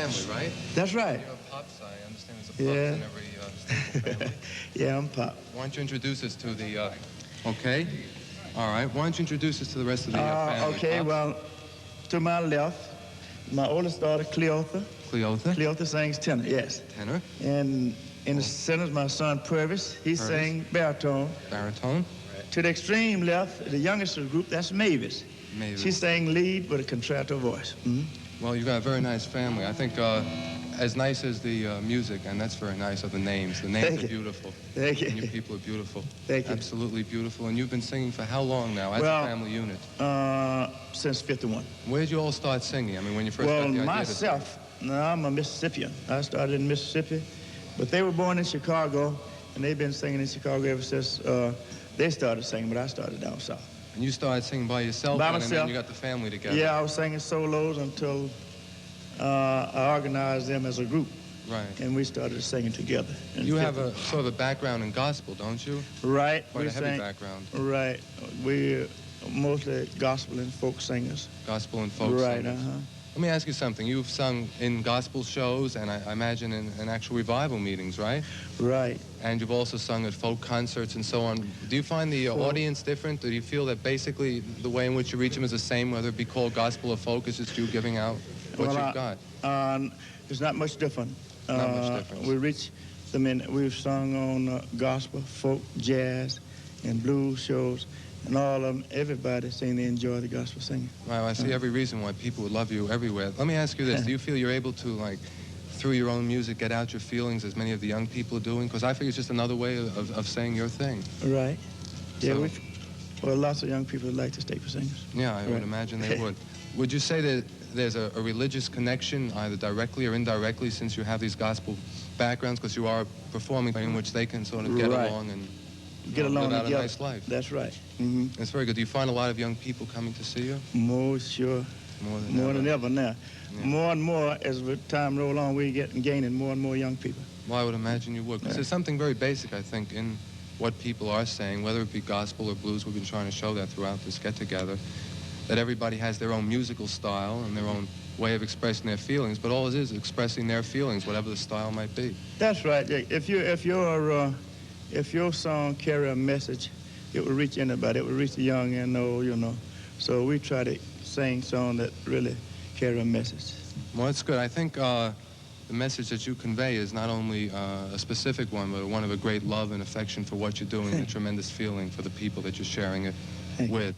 family, right? That's right. You're Pops. I understand there's a Pops in every Staple family. Yeah, I'm Pop. Why don't you introduce us to the, okay. All right, why don't you introduce us to the rest of the family, Okay, Pops? well, to my left, my oldest daughter, Cleotha. Cleotha? Cleotha sings tenor, yes. Tenor. And in the center is my son, Purvis. He sings baritone. Baritone. To the extreme left, the youngest of the group, that's Mavis. Mavis. She sang lead with a contralto voice. Well, you've got a very nice family. I think as nice as the music, and that's very nice, are the names. The names are beautiful. Thank you. And you people are beautiful. Thank you. Absolutely beautiful. And you've been singing for how long now as a family unit? Since 51. Where did you all start singing? I mean, when you first got the idea Well, myself, I'm a Mississippian. I started in Mississippi, but they were born in Chicago, and they've been singing in Chicago ever since they started singing, but I started down south. And you started singing by yourself, by and myself. then you got the family together. Yeah, I was singing solos until I organized them as a group. Right. And we started singing together. You have a sort of a background in gospel, don't you? Right. Quite a heavy background. Right. We're mostly gospel and folk singers. Gospel and folk right, singers. Let me ask you something. You've sung in gospel shows and I imagine in actual revival meetings, right? Right. And you've also sung at folk concerts and so on. Do you find the audience different? Do you feel that basically the way in which you reach them is the same, whether it be called gospel or folk? It's just you giving out what you've got? It's not much different. Not much difference. We reach them in, we've sung on gospel, folk, jazz, and blues shows. And all of them, everybody saying they enjoy the gospel singing. Well, I see every reason why people would love you everywhere. Let me ask you this. Do you feel you're able to, like, through your own music, get out your feelings as many of the young people are doing? Because I figure it's just another way of saying your thing. Right. Yeah, So, well, lots of young people would like to stay for singers. Yeah, I would imagine they would. Would you say that there's a religious connection, either directly or indirectly, since you have these gospel backgrounds, because you are performing in which they can sort of get along and live out together. a nice life? That's right. It's very good. Do you find a lot of young people coming to see you? More, sure. More than ever now. Yeah. More and more, as time roll on, we're gaining more and more young people. Well, I would imagine you would. Because there's something very basic, I think, in what people are saying, whether it be gospel or blues. We've been trying to show that throughout this get-together, that everybody has their own musical style and their own way of expressing their feelings, but all it is expressing their feelings, whatever the style might be. That's right. If your song carry a message, it will reach anybody. It will reach the young and old, you know. So we try to sing songs that really carry a message. Well, that's good. I think the message that you convey is not only a specific one, but one of a great love and affection for what you're doing, and a tremendous feeling for the people that you're sharing it with.